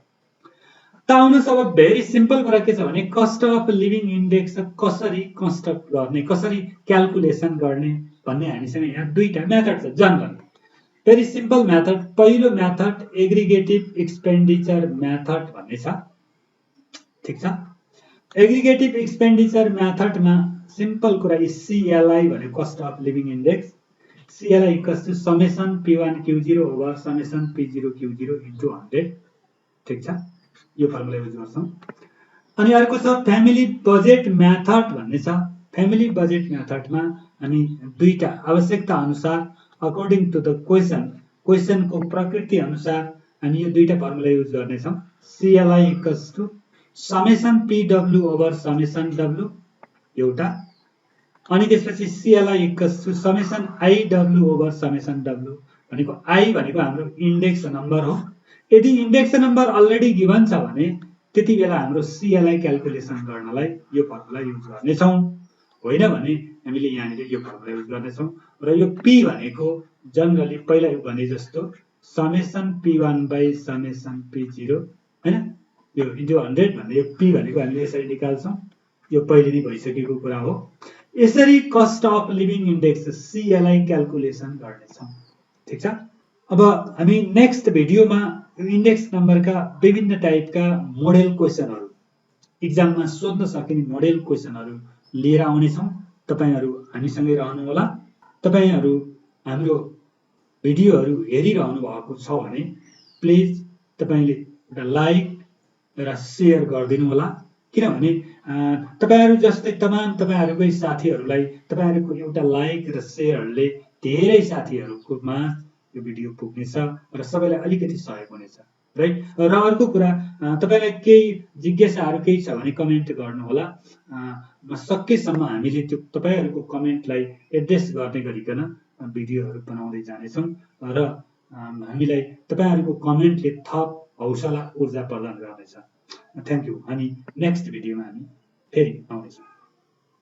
त आउनुहोस् अब भेरी सिम्पल कुरा के छ भने कस्ट अफ लिभिङ इन्डेक्स कसरी कन्स्ट्रक्ट गर्ने कसरी क्याल्कुलेसन गर्ने भन्ने हामीसँग यहाँ दुईटा मेथड छ जनरली। भेरी सिम्पल मेथड पहिलो मेथड एग्रिगेटिभ एक्सपेन्डिचर मेथड भन्ने छ ठीक छ। एग्रिगेटिभ एक्सपेन्डिचर मेथडमा सिम्पल कुरा CLI भनेको cost of living index CLI equals to summation P1 Q0 over summation P0 Q0 into 100 ठीक छ यो फर्मुला युज गर्छौं। अनि अर्को छ फ्यामिली बजेट मेथड भन्ने छ। फ्यामिली बजेट मेथडमा हामी दुईटा आवश्यकता अनुसार अकर्डिङ टु द क्वेशनको प्रकृति अनुसार हामी यो दुईटा फर्मुला युज गर्ने छौं। CLI equals to summation PW over summation W एउटा अनि त्यसपछि CLI equals to summation IW over summation W भनेको I भनेको हाम्रो इन्डेक्स नम्बर हो। यदि इन्डेक्स नम्बर अलरेडी गिभन छ भने त्यति बेला हाम्रो CLI क्याल्कुलेसन गर्नलाई यो फर्मुला युज गर्ने छौं होइन भने हामीले यहाँनिर यो फर्मुला युज गर्ने छौं र यो P भनेको जनरली पहिला यो भने जस्तो summation P1 by summation P0 हैन यो इन्टु 100 भन्ने यो P भनेको हामीले यसरी निकाल्छौं यो पहिले नै भइसकेको कुरा हो। यसरी cost of living index CLI calculation गर्ने छौं ठीक छ। अब हामी नेक्स्ट भिडियोमा इन्डेक्स नम्बरका विभिन्न टाइपका मोडेल क्वेशनहरु एक्जाममा सोध्न सकिने मोडेल क्वेशनहरु लिएर आउने छौं। तपाईहरु हामीसँगै रहनु होला। तपाईहरु हाम्रो भिडियोहरु हेरिरहनु भएको छ भने प्लिज तपाईले एउटा लाइक र शेयर गरिदिनु होला किनभने तपाईहरु जस्तै तमाम तपाईहरुकै साथीहरुलाई तपाईहरुको एउटा लाइक र शेयरले धेरै साथीहरुकोमा यो भिडियो पुग्नेछ र सबैलाई अलिकति सहयोग हुनेछ राइट। र अर्को कुरा तपाईलाई केही जिज्ञासाहरु केही छ भने कमेन्ट गर्नु होला। सकेसम्म हामीले त्यो तपाईहरुको कमेन्टलाई एड्रेस गर्ने गरिकन भिडियोहरु बनाउँदै जानेछौं र हामीलाई तपाईहरुको कमेन्टले थप हौसला ऊर्जा प्रदान गर्नेछ। Thank you. हामी नेक्स्ट भिडियोमा हामी फेरि आउनेछौं।